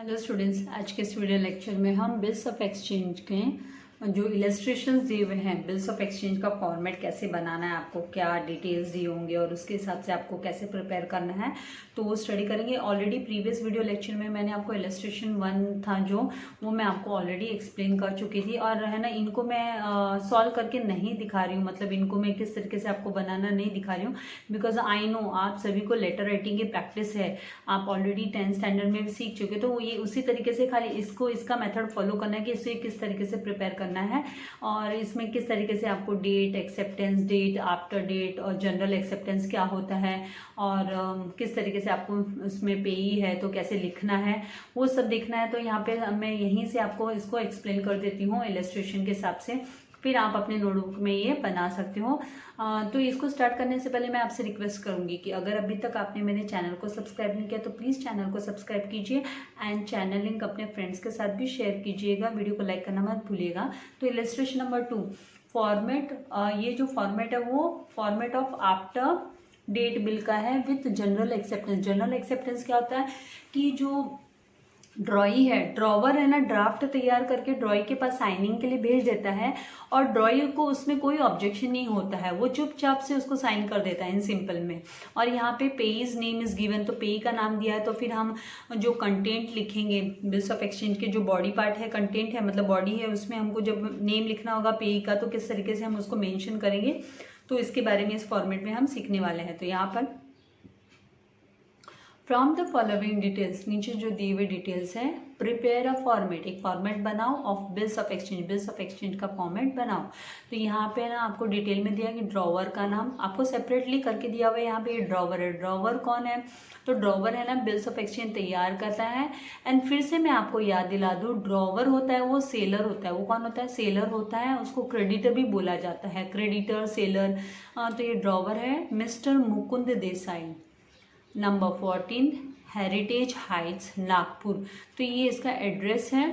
Hello students, आज के इस वीडियो लेक्चर में हम बिल्स ऑफ एक्सचेंज के जो इलस्ट्रेशंस दिए हुए हैं, बिल्स ऑफ एक्सचेंज का फॉर्मेट कैसे बनाना है, आपको क्या डिटेल्स दिए होंगे और उसके हिसाब से आपको कैसे प्रिपेयर करना है तो वो स्टडी करेंगे। ऑलरेडी प्रीवियस वीडियो लेक्चर में मैंने आपको इलस्ट्रेशन 1 था जो वो मैं आपको ऑलरेडी एक्सप्लेन कर चुकी थी और है ना, इनको मैं सॉल्व करके नहीं दिखा रही हूँ, मतलब इनको मैं किस तरीके से आपको बनाना नहीं दिखा रही हूँ बिकॉज आई नो आप सभी को लेटर राइटिंग की प्रैक्टिस है, आप ऑलरेडी 10th स्टैंडर्ड में भी सीख चुके, तो ये उसी तरीके से खाली इसका मेथड फॉलो करना है कि इसे किस तरीके से प्रिपेयर करना है और इसमें किस तरीके से आपको date, acceptance date, after date और जनरल एक्सेप्टेंस क्या होता है और किस तरीके से आपको उसमें पेई है तो कैसे लिखना है वो सब देखना है। तो यहाँ पे मैं यहीं से आपको इसको एक्सप्लेन कर देती हूँ इलस्ट्रेशन के हिसाब से, फिर आप अपने नोटबुक में ये बना सकते हो। तो इसको स्टार्ट करने से पहले मैं आपसे रिक्वेस्ट करूंगी कि अगर अभी तक आपने मेरे चैनल को सब्सक्राइब नहीं किया तो प्लीज़ चैनल को सब्सक्राइब कीजिए एंड चैनल लिंक अपने फ्रेंड्स के साथ भी शेयर कीजिएगा, वीडियो को लाइक करना मत भूलिएगा। तो इलस्ट्रेशन नंबर 2 फॉर्मेट, ये जो फॉर्मेट है वो format of after date bill का है with general acceptance. General acceptance क्या होता है कि जो ड्रॉई है, ड्रॉवर है ना, ड्राफ्ट तैयार करके ड्रॉई के पास साइनिंग के लिए भेज देता है और ड्रॉई को उसमें कोई ऑब्जेक्शन नहीं होता है, वो चुपचाप से उसको साइन कर देता है इन सिंपल में। और यहाँ पे पेईज नेम इज गिवन, तो पेई का नाम दिया है तो फिर हम जो कंटेंट लिखेंगे बिल्स ऑफ एक्सचेंज के जो बॉडी पार्ट है, कंटेंट है मतलब बॉडी है, उसमें हमको जब नेम लिखना होगा पेई का तो किस तरीके से हम उसको मेंशन करेंगे, तो इसके बारे में इस फॉर्मेट में हम सीखने वाले हैं। तो यहाँ पर फ्रॉम द फॉलोइंग डिटेल्स, नीचे जो दिए हुए डिटेल्स हैं, प्रिपेयर अ फॉर्मेट, एक फॉर्मेट बनाओ of bills of exchange, bills of exchange का फॉर्मेट बनाओ। तो यहाँ पे ना आपको डिटेल में दिया कि ड्रॉवर का नाम आपको सेपरेटली करके दिया हुआ है। यहाँ पे ये ड्रॉवर है, ड्रॉवर कौन है तो ड्रॉवर है ना बिल्स ऑफ एक्सचेंज तैयार करता है। एंड फिर से मैं आपको याद दिला दूँ, ड्रॉवर होता है वो सेलर होता है, वो कौन होता है सेलर होता है, उसको क्रेडिटर भी बोला जाता है, क्रेडिटर सेलर। तो ये ड्रॉवर है mister Mukund Desai, number 14 heritage Heights Nagpur. तो ये इसका एड्रेस है।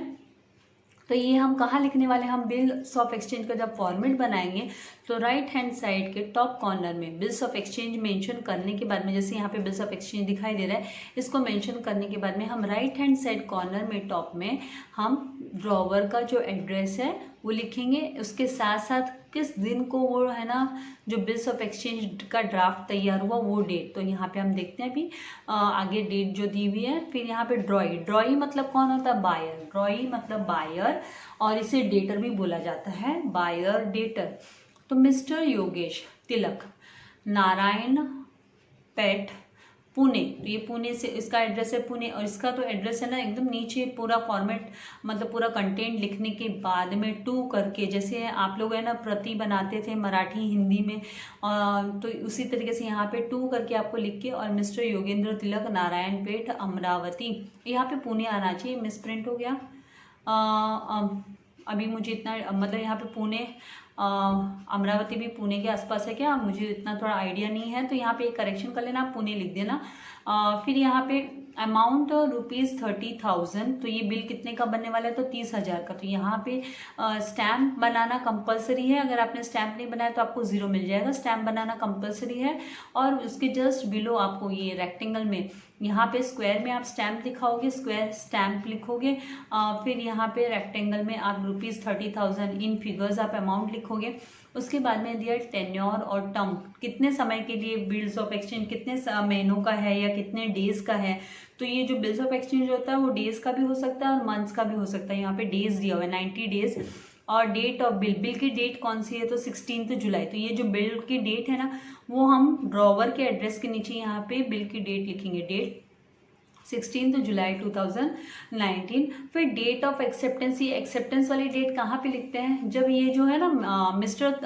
तो ये हम कहाँ लिखने वाले हैं, हम बिल्स ऑफ एक्सचेंज का जब फॉर्मेट बनाएंगे तो राइट हैंड साइड के टॉप कॉर्नर में बिल्स ऑफ एक्सचेंज मेंशन करने के बाद में, जैसे यहाँ पे बिल्स ऑफ एक्सचेंज दिखाई दे रहा है, इसको मेंशन करने के बाद में हम राइट हैंड साइड कॉर्नर में टॉप में हम ड्रॉवर का जो एड्रेस है वो लिखेंगे, उसके साथ साथ किस दिन को वो है ना जो बिल्स ऑफ एक्सचेंज का ड्राफ्ट तैयार हुआ वो डेट। तो यहाँ पे हम देखते हैं अभी आगे डेट जो दी हुई है। फिर यहाँ पे ड्रॉई, ड्रॉई मतलब कौन होता है बायर, ड्रॉई मतलब बायर और इसे डेटर भी बोला जाता है, बायर डेटर। तो मिस्टर योगेश तिलक, नारायण पेट, पुणे, तो ये पुणे से इसका एड्रेस है पुणे और इसका तो एड्रेस है ना एकदम नीचे पूरा फॉर्मेट मतलब पूरा कंटेंट लिखने के बाद में टू करके, जैसे आप लोग है ना प्रति बनाते थे मराठी हिंदी में, तो उसी तरीके से यहाँ पे टू करके आपको लिख के और मिस्टर योगेंद्र तिलक नारायण पेट अमरावती, यहाँ पे पुणे आना चाहिए, मिसप्रिंट हो गया। अभी मुझे इतना मतलब यहाँ पे पुणे अमरावती भी पुणे के आसपास है क्या, मुझे इतना थोड़ा आइडिया नहीं है, तो यहाँ पे एक करेक्शन कर लेना, आप पुणे लिख देना। फिर यहाँ पे अमाउंट ₹30,000, तो ये बिल कितने का बनने वाला है तो 30,000 का। तो यहाँ पे स्टैम्प बनाना कंपलसरी है, अगर आपने स्टैम्प नहीं बनाया तो आपको 0 मिल जाएगा, स्टैम्प बनाना कंपलसरी है। और उसके जस्ट बिलो आपको ये रेक्टेंगल में यहाँ पे स्क्वायर में आप स्टैम्प दिखाओगे, स्क्वायर स्टैम्प लिखोगे, फिर यहाँ पे रेक्टेंगल में आप ₹30,000 इन फिगर्स आप अमाउंट लिखोगे। उसके बाद में दिया टेन्योर और टर्म, कितने समय के लिए बिल्स ऑफ एक्सचेंज, कितने महीनों का है या कितने डेज का है। तो ये जो बिल्स ऑफ एक्सचेंज होता है वो डेज का भी हो सकता है और मंथ्स का भी हो सकता है। यहाँ पे डेज दिया हुआ है 90 डेज। और डेट ऑफ बिल, बिल की डेट कौन सी है तो 16 जुलाई। तो ये जो बिल की डेट है ना वो हम ड्रॉवर के एड्रेस के नीचे यहाँ पे बिल की डेट लिखेंगे, डेट 16 जुलाई 2019। फिर डेट ऑफ एक्सेप्टेंस, ये एक्सेप्टेंस वाली डेट कहाँ पे लिखते हैं, जब ये जो है ना मिस्टर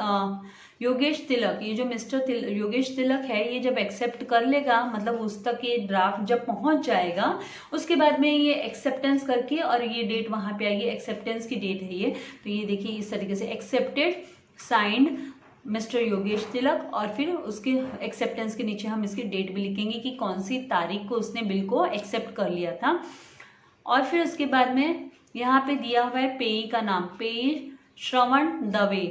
योगेश तिलक, ये जो मिस्टर योगेश तिलक है ये जब एक्सेप्ट कर लेगा, मतलब उस तक ये ड्राफ्ट जब पहुंच जाएगा उसके बाद में ये एक्सेप्टेंस करके और ये डेट वहाँ पे आएगी, एक्सेप्टेंस की डेट है ये। तो ये देखिए इस तरीके से एक्सेप्टेड साइंड मिस्टर योगेश तिलक और फिर उसके एक्सेप्टेंस के नीचे हम इसकी डेट भी लिखेंगे कि कौन सी तारीख को उसने बिल को एक्सेप्ट कर लिया था। और फिर उसके बाद में यहाँ पे दिया हुआ है पेई का नाम, पेई श्रवण दवे,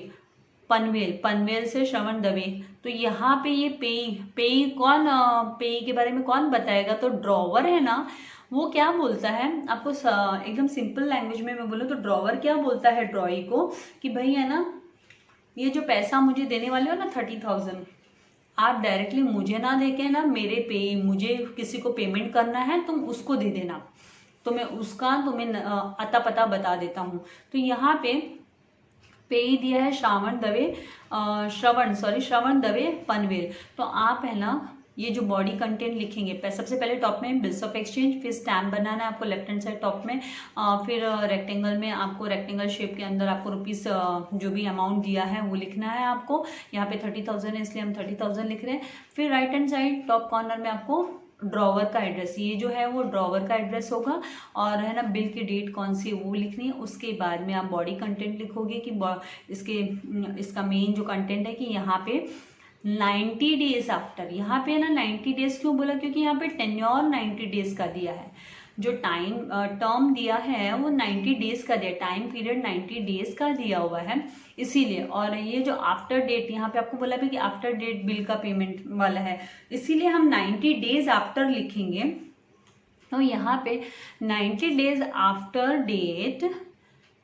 पनवेल, पनवेल से श्रवण दवे। तो यहाँ पे ये पेई, पेई कौन, पेई के बारे में कौन बताएगा तो ड्रॉवर है ना वो क्या बोलता है आपको एकदम सिंपल लैंग्वेज में मैं बोलूँ तो ड्रॉवर क्या बोलता है ड्रॉई को कि भाई है ना, ये जो पैसा मुझे देने वाले हो ना 30,000, आप डायरेक्टली मुझे ना देके ना मेरे पे मुझे किसी को पेमेंट करना है, तुम उसको दे देना, तो मैं उसका तुम्हें अता पता बता देता हूँ। तो यहाँ पे ही दिया है श्रवण दवे पनवेल। तो आप है ना ये जो बॉडी कंटेंट लिखेंगे, सबसे पहले टॉप में बिल्स ऑफ एक्सचेंज, फिर स्टैम्प बनाना है आपको लेफ्ट हैंड साइड टॉप में, फिर रेक्टेंगल में आपको रेक्टेंगल शेप के अंदर आपको रुपीस जो भी अमाउंट दिया है वो लिखना है आपको। यहाँ पे 30,000 है इसलिए हम 30,000 लिख रहे हैं। फिर right hand side top corner में आपको ड्रॉवर का एड्रेस, ये जो है वो ड्रॉवर का एड्रेस होगा, और है ना बिल की डेट कौन सी है वो लिखनी है। उसके बाद में आप बॉडी कंटेंट लिखोगे कि इसका मेन जो कंटेंट है कि यहाँ पे 90 डेज आफ्टर, यहाँ पे ना 90 डेज क्यों बोला, क्योंकि यहाँ पे टेन्योर 90 डेज का दिया है, जो टाइम टर्म दिया है वो 90 डेज का दिया, टाइम पीरियड 90 डेज का दिया हुआ है इसीलिए। और ये जो आफ्टर डेट यहाँ पे आपको बोला भी कि आफ्टर डेट बिल का पेमेंट वाला है, इसीलिए हम 90 डेज आफ्टर लिखेंगे। तो यहाँ पे 90 डेज आफ्टर डेट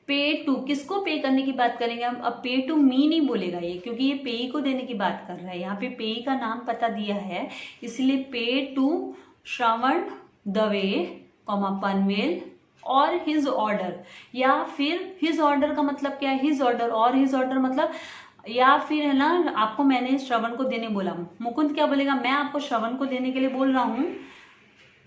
पे टू, किसको पे करने की बात करेंगे हम, अब पे टू मी नहीं बोलेगा ये, क्योंकि ये पेई को देने की बात कर रहा है। यहाँ पे पेई का नाम पता दिया है इसलिए पे टू श्रवण दवे पनवेल और हिज ऑर्डर, या फिर हिज ऑर्डर का मतलब क्या है, हिज ऑर्डर और हिज ऑर्डर मतलब, या फिर है ना आपको मैंने श्रवण को देने बोला, मुकुंद क्या बोलेगा, मैं आपको श्रवण को देने के लिए बोल रहा हूँ,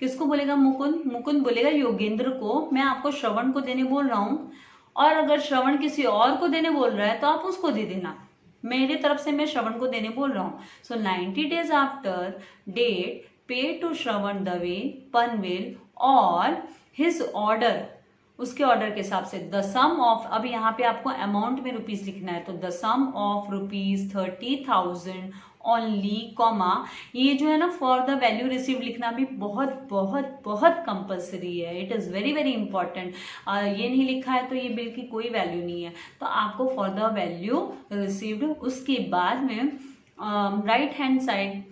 किसको बोलेगा मुकुंद बोलेगा योगेंद्र को, मैं आपको श्रवण को देने बोल रहा हूँ। और अगर श्रवण किसी और को देने बोल रहा है तो आप उसको दे देना, मेरी तरफ से मैं श्रवण को देने बोल रहा हूँ। सो 90 डेज आफ्टर डेट पे टू श्रवण दवे पनवेल और हिज ऑर्डर, उसके ऑर्डर के हिसाब से द सम ऑफ, अब यहाँ पे आपको अमाउंट में रुपीस लिखना है, तो the sum of rupees 30,000 only comma, ये जो है ना फॉर द वैल्यू रिसीव लिखना भी बहुत बहुत बहुत कंपलसरी है, it is very very important. ये नहीं लिखा है तो ये बिल की कोई वैल्यू नहीं है, तो आपको फॉर द वैल्यू रिसीव्ड, उसके बाद में राइट हैंड साइड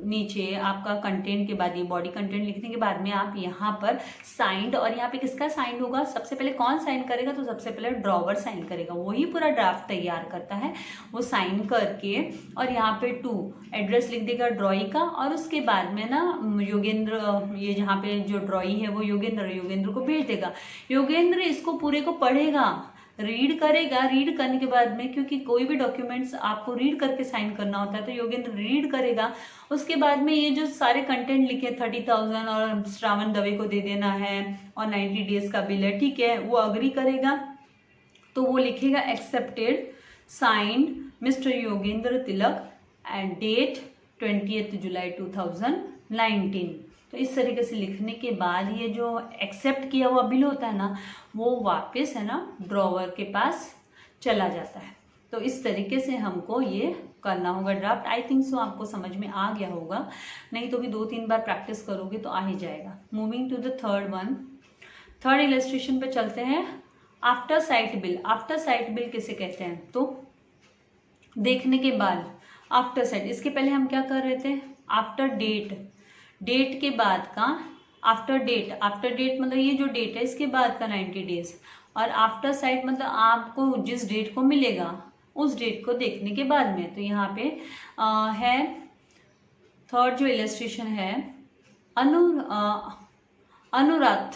नीचे आपका कंटेंट के बाद ये बॉडी कंटेंट लिखने के बाद में आप यहाँ पर साइंड, और यहाँ पे किसका साइन होगा, सबसे पहले कौन साइन करेगा, तो सबसे पहले ड्रॉवर साइन करेगा, वही पूरा ड्राफ्ट तैयार करता है, वो साइन करके और यहाँ पे टू एड्रेस लिख देगा ड्रॉई का, और उसके बाद में ना योगेंद्र, ये जहाँ पे जो ड्रॉई है वो योगेंद्र को भेज देगा। योगेंद्र इसको पूरे को पढ़ेगा, रीड करेगा, रीड करने के बाद में, क्योंकि कोई भी डॉक्यूमेंट्स आपको रीड करके साइन करना होता है, तो योगेंद्र रीड करेगा। उसके बाद में ये जो सारे कंटेंट लिखे 30,000 और श्रावण दवे को दे देना है और 90 डेज का बिल है, ठीक है, वो अग्री करेगा, तो वो लिखेगा accepted signed mister Yogendra Tilak and date 20 July 2019। तो इस तरीके से लिखने के बाद ये जो एक्सेप्ट किया हुआ बिल होता है ना, वो वापस है ना ड्रॉवर के पास चला जाता है। तो इस तरीके से हमको ये करना होगा ड्राफ्ट। आई थिंक सो आपको समझ में आ गया होगा, नहीं तो भी 2-3 बार प्रैक्टिस करोगे तो आ ही जाएगा। Moving to the third one, third illustration पे चलते हैं। After sight bill, after sight bill किसे कहते हैं, तो देखने के बाद आफ्टर साइट, इसके पहले हम क्या कर रहे थे, आफ्टर डेट, डेट के बाद का आफ्टर डेट, आफ्टर डेट मतलब ये जो डेट है इसके बाद का 90 डेज, और आफ्टर साइट मतलब आपको जिस डेट को मिलेगा उस डेट को देखने के बाद में। तो यहाँ पे है थर्ड जो इलस्ट्रेशन है, Anuradh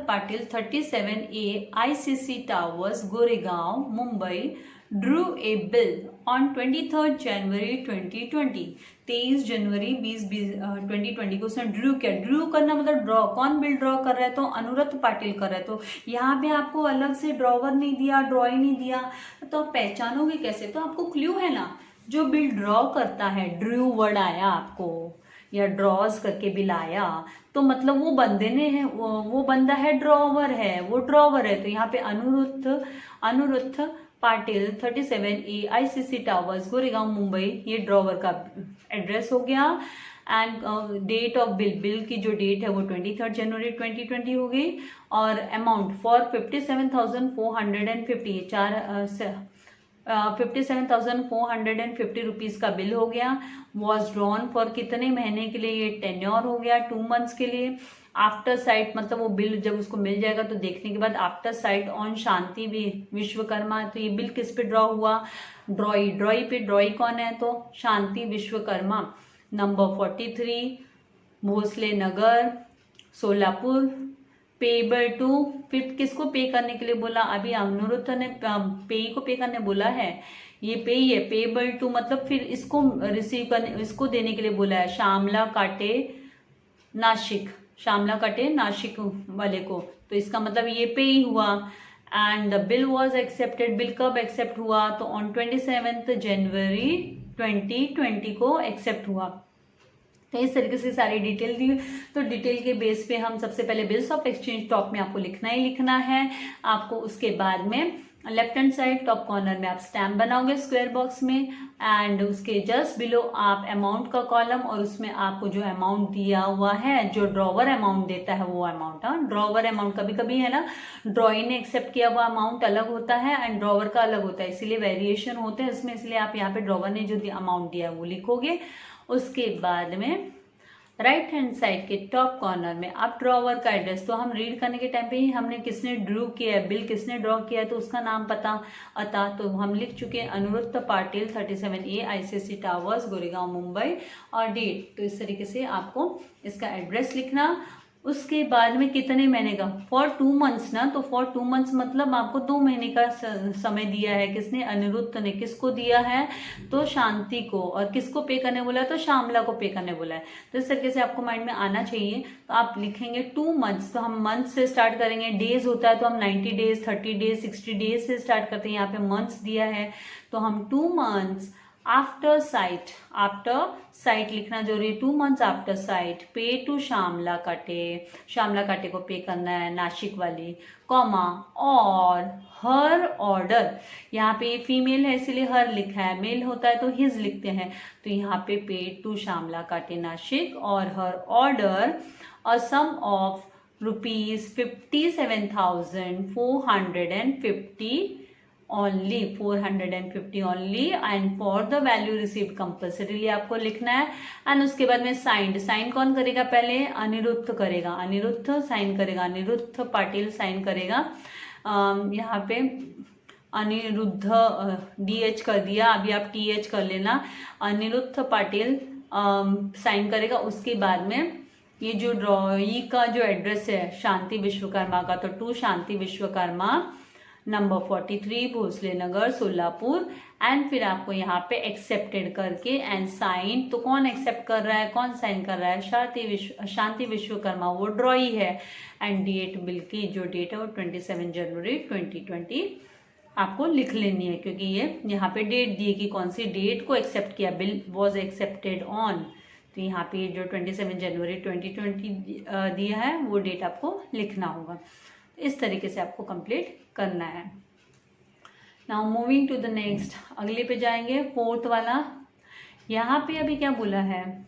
Patil 37A ICC towers Goregaon Mumbai drew a bill on 23 जनवरी 2020, 23 जनवरी 2020 को उसने ड्रू किया। ड्रू करना मतलब ड्रॉ, कौन बिल ड्रॉ कर रहा है, तो अनुराध पाटिल कर रहा है। तो यहाँ पे आपको अलग से ड्रॉवर नहीं दिया, ड्रॉई नहीं दिया, तो आप पहचानोगे कैसे, तो आपको क्लू है ना, जो बिल ड्रॉ करता है, ड्रू वर्ड आया आपको या ड्रॉज करके बिल आया, तो मतलब वो बंदे ने है, वो बंदा है ड्रॉवर है, वो ड्रॉवर है। तो यहाँ पे Anuruddh Patil 37A ICC towers Goregaon Mumbai, ये ड्रॉवर का एड्रेस हो गया। And date of bill, bill की जो डेट है वो 23 जनवरी 2020 हो गई, और अमाउंट फॉर 57,450, 57,450 रुपीज़ का बिल हो गया। वॉज ड्रॉन फॉर कितने महीने के लिए, ये टेन्योर हो गया 2 मंथ्स के लिए। आफ्टर साइट मतलब वो बिल जब उसको मिल जाएगा तो देखने के बाद आफ्टर साइट ऑन शांति विश्वकर्मा, तो ये बिल किस पे ड्रॉ हुआ, ड्रॉई पे। ड्रॉई कौन है, तो Shanti Vishwakarma. Number 43 Bhosle Nagar Solapur, payable to, फिर किसको पे करने के लिए बोला, अभी अनिरुद्ध ने पेई को पे करने बोला है, ये पेई है। पेबल टू मतलब फिर इसको रिसीव करने, इसको देने के लिए बोला है, श्यामला काटे नासिक, श्यामला काटे नासिक वाले को, तो इसका मतलब ये पेई हुआ। And the bill was accepted, bill कब एक्सेप्ट हुआ, तो ऑन 27 जनवरी 2020 को एक्सेप्ट हुआ। तो इस तरीके से सारी डिटेल दी। तो डिटेल के बेस पे हम सबसे पहले बिल्स ऑफ एक्सचेंज टॉप में आपको लिखना ही लिखना है आपको। उसके बाद में left hand side top corner में आप स्टैम्प बनाओगे स्क्वायर बॉक्स में, एंड उसके जस्ट बिलो आप अमाउंट का कॉलम, और उसमें आपको जो अमाउंट दिया हुआ है, जो ड्रॉवर अमाउंट देता है वो अमाउंट। हाँ, ड्रॉवर अमाउंट कभी कभी है ना, ड्रॉई ने एक्सेप्ट किया हुआ अमाउंट अलग होता है एंड ड्रॉवर का अलग होता है, इसीलिए वेरिएशन होते हैं इसमें, इसलिए आप यहाँ पे ड्रॉवर ने जो अमाउंट दिया है वो लिखोगे। उसके बाद में राइट हैंड साइड के टॉप कॉर्नर में आप ड्रॉवर का एड्रेस, तो हम रीड करने के टाइम पे ही हमने किसने ड्रू किया है, बिल किसने ड्रॉ किया है, तो उसका नाम पता अता, तो हम लिख चुके हैं Aniruddha Patil 37A ICC towers Goregaon Mumbai, और डेट। तो इस तरीके से आपको इसका एड्रेस लिखना। उसके बाद में कितने महीने का, फॉर 2 मंथ्स ना, तो फॉर 2 मंथ्स मतलब आपको 2 महीने का समय दिया है, किसने, अनिरुद्ध ने। किसको दिया है, तो शांति को, और किसको पे करने बोला है, तो श्यामला को पे करने बोला है। तो इस तरीके से आपको माइंड में आना चाहिए। तो आप लिखेंगे 2 मंथ्स, तो हम मंथ से स्टार्ट करेंगे, डेज होता है तो हम 90 डेज 30 डेज 60 डेज से स्टार्ट करते हैं, यहाँ पे मंथ्स दिया है तो हम 2 मंथ्स आफ्टर साइट लिखना जरूरी है, 2 मंथ्स आफ्टर साइट पे टू श्यामला काटे को पे करना है, नासिक वाली, कॉमा, और हर ऑर्डर, यहाँ पे फीमेल है इसीलिए हर लिखा है, मेल होता है तो हिज लिखते हैं, तो यहाँ पे to Shyamala Kate Nashik, or her order a sum of ₹57,450 only, 450 only, and for the value received compulsorily आपको लिखना है। एंड उसके बाद में साइन कौन करेगा, पहले अनिरुद्ध करेगा, अनिरुद्ध साइन करेगा, अनिरुद्ध पाटिल साइन करेगा। यहाँ पे अनिरुद्ध DH कर दिया, अभी आप TH कर लेना, अनिरुद्ध पाटिल साइन करेगा। उसके बाद में ये जो ड्रॉई का जो एड्रेस है शांति विश्वकर्मा का, तो to Shanti Vishwakarma number 43 Bhosle Nagar Solapur, and फिर आपको यहाँ पे एक्सेप्टेड करके एंड साइन, तो कौन एक्सेप्ट कर रहा है, कौन साइन कर रहा है, शांति विश्वकर्मा, वो ड्रॉई है। एंड डेट, बिल की जो डेट है वो 27 जनवरी 2020 आपको लिख लेनी है, क्योंकि ये यहाँ पे डेट दी है कि कौन सी डेट को एक्सेप्ट किया, बिल वॉज एक्सेप्टेड ऑन, तो यहाँ पे जो 27 जनवरी 2020 दिया है वो डेट आपको लिखना होगा। इस तरीके से आपको कंप्लीट करना है। Now moving to the next, अगले पे जाएंगे, 4th वाला। यहाँ पे अभी क्या बोला है,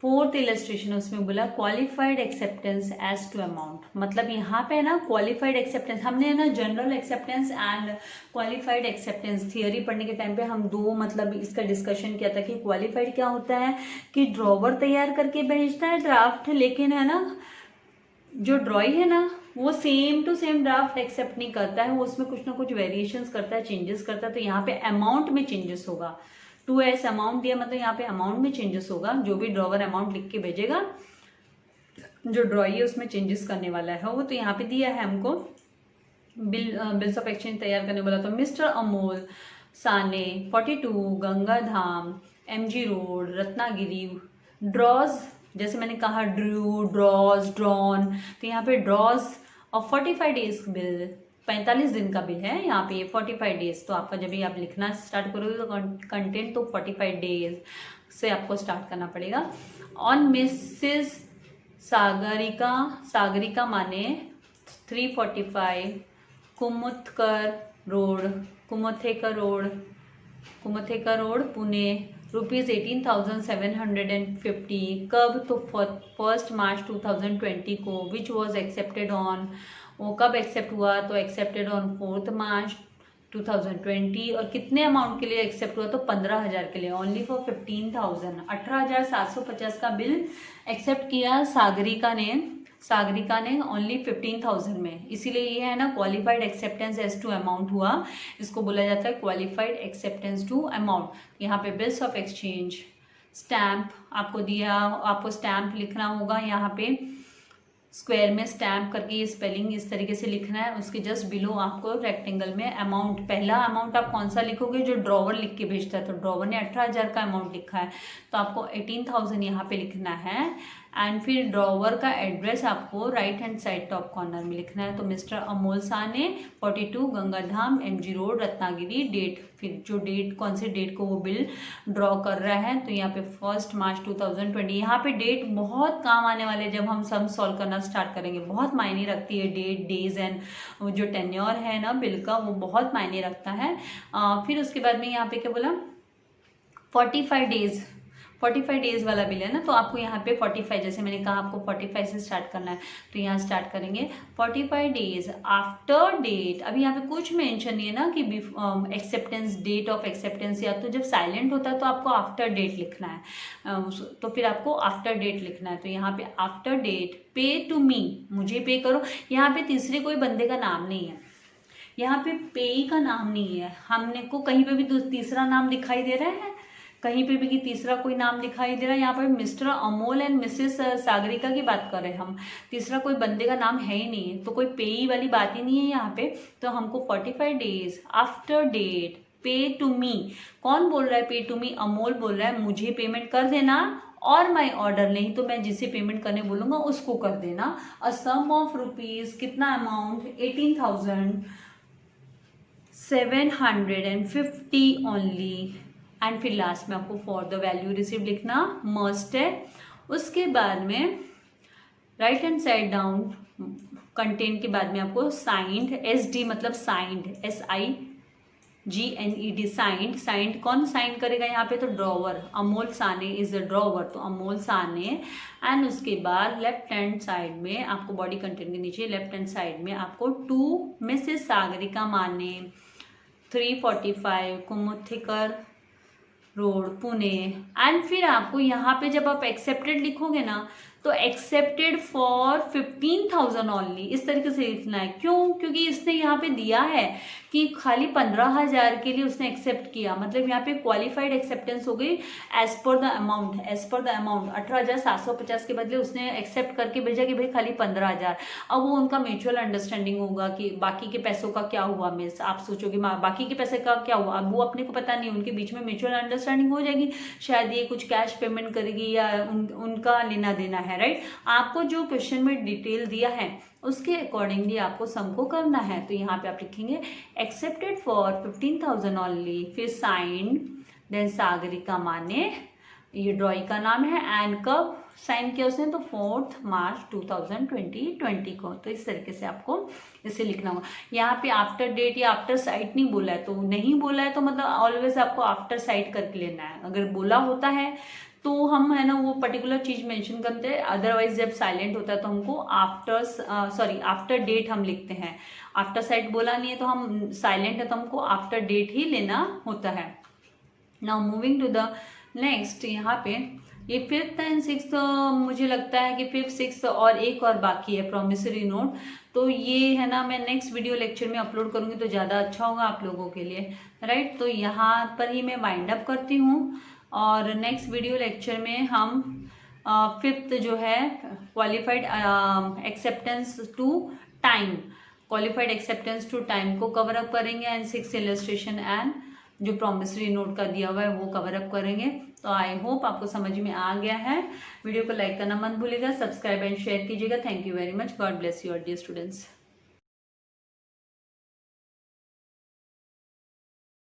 4th इलस्ट्रेशन, उसमें बोला qualified acceptance as to amount, मतलब यहाँ पे ना क्वालिफाइड एक्सेप्टेंस, हमने ना general acceptance and qualified acceptance theory पढ़ने के टाइम पे हम 2 मतलब इसका डिस्कशन किया था कि क्वालिफाइड क्या होता है कि ड्रॉवर तैयार करके भेजता है ड्राफ्ट, लेकिन है ना जो ड्रॉई है ना वो same to same draft accept नहीं करता है, वो उसमें कुछ ना कुछ वेरिएशंस करता है, चेंजेस करता है। तो यहाँ पे अमाउंट में चेंजेस होगा, 2S अमाउंट दिया मतलब यहाँ पे अमाउंट में चेंजेस होगा, जो भी ड्रॉवर अमाउंट लिख के भेजेगा जो ड्रॉई है उसमें चेंजेस करने वाला है वो। तो यहाँ पे दिया है हमको बिल्स ऑफ एक्सचेंज तैयार करने वाला, तो mister Amol Sane 42 Gangadham MG road Ratnagiri draws, जैसे मैंने कहा ड्रू ड्रॉज ड्रॉन, तो यहाँ पे ड्रॉज और 45 डेज बिल, 45 दिन का बिल है यहाँ पे 45 डेज, तो आपका जब भी आप लिखना स्टार्ट करोगे तो कंटेंट तो 45 डेज से आपको स्टार्ट करना पड़ेगा। ऑन मिसेस सागरिका माने 345 कुमुथेकर रोड पुणे ₹18,750, कब, तो 1 मार्च 2020 को, विच वॉज एक्सेप्टेड ऑन, वो कब एक्सेप्ट हुआ, तो एक्सेप्टेड ऑन 4 मार्च 2020। और कितने अमाउंट के लिए एक्सेप्ट हुआ? तो 15,000 के लिए, ओनली फॉर 15,000। 18,750 का बिल एक्सेप्ट किया सागरिका ने ओनली 15,000 में। इसीलिए ये है ना qualified acceptance as to amount हुआ, इसको बोला जाता है क्वालिफाइड एक्सेप्टेंस टू अमाउंट। यहाँ पे बिल्स ऑफ एक्सचेंज, स्टैम्प आपको दिया, आपको स्टैम्प लिखना होगा, यहाँ पे स्क्वायर में स्टैम्प करके ये स्पेलिंग इस तरीके से लिखना है। उसके जस्ट बिलो आपको रेक्टेंगल में अमाउंट, पहला अमाउंट आप कौन सा लिखोगे? जो ड्रॉवर लिख के भेजता है, तो ड्रॉवर ने 18,000 का अमाउंट लिखा है तो आपको 18,000 यहाँ पे लिखना है। एंड फिर ड्रॉवर का एड्रेस आपको right hand side top corner में लिखना है। तो mister Amol Sane 42 Gangadham MG road Ratnagiri. Date, फिर जो डेट, कौन से डेट को वो बिल ड्रॉ कर रहा है, तो यहाँ पे 1 मार्च 2020। यहाँ पे डेट बहुत काम आने वाले, जब हम सम सॉल्व करना स्टार्ट करेंगे बहुत मायने रखती है डेट, डेज एंड जो टेन्योर है ना बिल का, वो बहुत मायने रखता है। फिर उसके बाद में यहाँ पे क्या बोला? 45 डेज वाला बिल है ना, तो आपको यहाँ पे 45, जैसे मैंने कहा आपको 45 से स्टार्ट करना है, तो यहाँ स्टार्ट करेंगे 45 डेज आफ्टर डेट। अभी यहाँ पे कुछ मेंशन नहीं है ना कि एक्सेप्टेंस, डेट ऑफ एक्सेप्टेंस, या तो जब साइलेंट होता है तो आपको आफ्टर डेट लिखना है, तो फिर आपको आफ्टर डेट लिखना है। तो यहाँ पे आफ्टर डेट पे टू मी, मुझे पे करो। यहाँ पे तीसरे कोई बंदे का नाम नहीं है, यहाँ पे पेई का नाम नहीं है। हमने को कहीं पे भी तीसरा नाम दिखाई दे रहा है? कहीं पे भी कि तीसरा कोई नाम दिखाई दे रहा है? यहाँ पर mister Amol and Mrs Sagarika की बात कर रहे हैं हम, तीसरा कोई बंदे का नाम है ही नहीं है, तो कोई पेई वाली बात ही नहीं है यहाँ पे। तो हमको 45 डेज आफ्टर डेट पे टू मी, कौन बोल रहा है पे टू मी? अमोल बोल रहा है मुझे पेमेंट कर देना और माई ऑर्डर, नहीं तो मैं जिसे पेमेंट करने बोलूंगा उसको कर देना। अ सम ऑफ रुपीज, कितना अमाउंट? 18,750 ओनली। एंड फिर लास्ट में आपको फॉर द वैल्यू रिसीव लिखना मस्ट है। उसके बाद में right hand side down content के बाद में आपको साइंड, SD मतलब साइंड, SIGNED, साइंड। साइंड कौन साइन करेगा यहाँ पे? तो drawer, Amol Sane is a drawer, तो अमोल साने। एंड उसके बाद लेफ्ट हैंड साइड में आपको बॉडी कंटेंट के नीचे लेफ्ट हैंड साइड में आपको टू मिसेस सागरिका माने 345 कुमुथिकर रोड पुणे। एंड फिर आपको यहाँ पे जब आप एक्सेप्टेड लिखोगे ना, तो एक्सेप्टेड फॉर 15,000 ओनली, इस तरीके से लिखना है। क्यों? क्योंकि इसने यहाँ पे दिया है कि खाली 15,000 के लिए उसने एक्सेप्ट किया, मतलब यहाँ पे क्वालिफाइड एक्सेप्टेंस हो गई एज पर द अमाउंट। 18,750 के बदले उसने एक्सेप्ट करके भेजा कि भाई खाली 15,000। अब वो उनका म्यूचुअल अंडरस्टैंडिंग होगा कि बाकी के पैसों का क्या हुआ। मिस आप सोचोगे बाकी के पैसे का क्या हुआ, अब वो अपने को पता नहीं, उनके बीच में म्यूचुअल अंडरस्टैंडिंग हो जाएगी, शायद ये कुछ कैश पेमेंट करेगी या उनका लेना देना है, राइट। आपको जो क्वेश्चन में डिटेल दिया है उसके अकॉर्डिंगली आपको सम को करना है। तो यहाँ पे आप लिखेंगे एक्सेप्टेड फॉर 15,000 ओनली, फिर साइन, देन सागरिका माने, ये ड्रॉई का नाम है। एंड कब साइन किया उसने? तो 4 मार्च 2020 को। तो इस तरीके से आपको इसे लिखना होगा। यहाँ पे आफ्टर डेट या आफ्टर साइट नहीं बोला है, तो नहीं बोला है तो मतलब ऑलवेज आपको आफ्टर साइट करके लेना है। अगर बोला होता है तो हम है ना वो पर्टिकुलर चीज मेंशन करते हैं, अदरवाइज जब साइलेंट होता है तो हमको आफ्टर डेट हम लिखते हैं। आफ्टर साइट बोला नहीं है तो हम साइलेंट है तो हमको आफ्टर डेट ही लेना होता है। Now moving to the next, यहाँ पे ये 5th एंड 6th, मुझे लगता है कि 5th 6th और एक और बाकी है प्रॉमिसरी नोट, तो ये है ना मैं नेक्स्ट वीडियो लेक्चर में अपलोड करूंगी तो ज़्यादा अच्छा होगा आप लोगों के लिए, राइट। तो यहाँ पर ही मैं वाइंड अप करती हूँ और नेक्स्ट वीडियो लेक्चर में हम 5th जो है qualified acceptance to time, qualified acceptance to time को कवर अप करेंगे एंड 6th इलस्ट्रेशन एंड जो प्रॉमिसरी नोट का दिया हुआ है वो कवर अप करेंगे। तो आई होप आपको समझ में आ गया है। वीडियो को लाइक करना मत भूलिएगा, सब्सक्राइब एंड शेयर कीजिएगा। Thank you very much, God bless you dear students.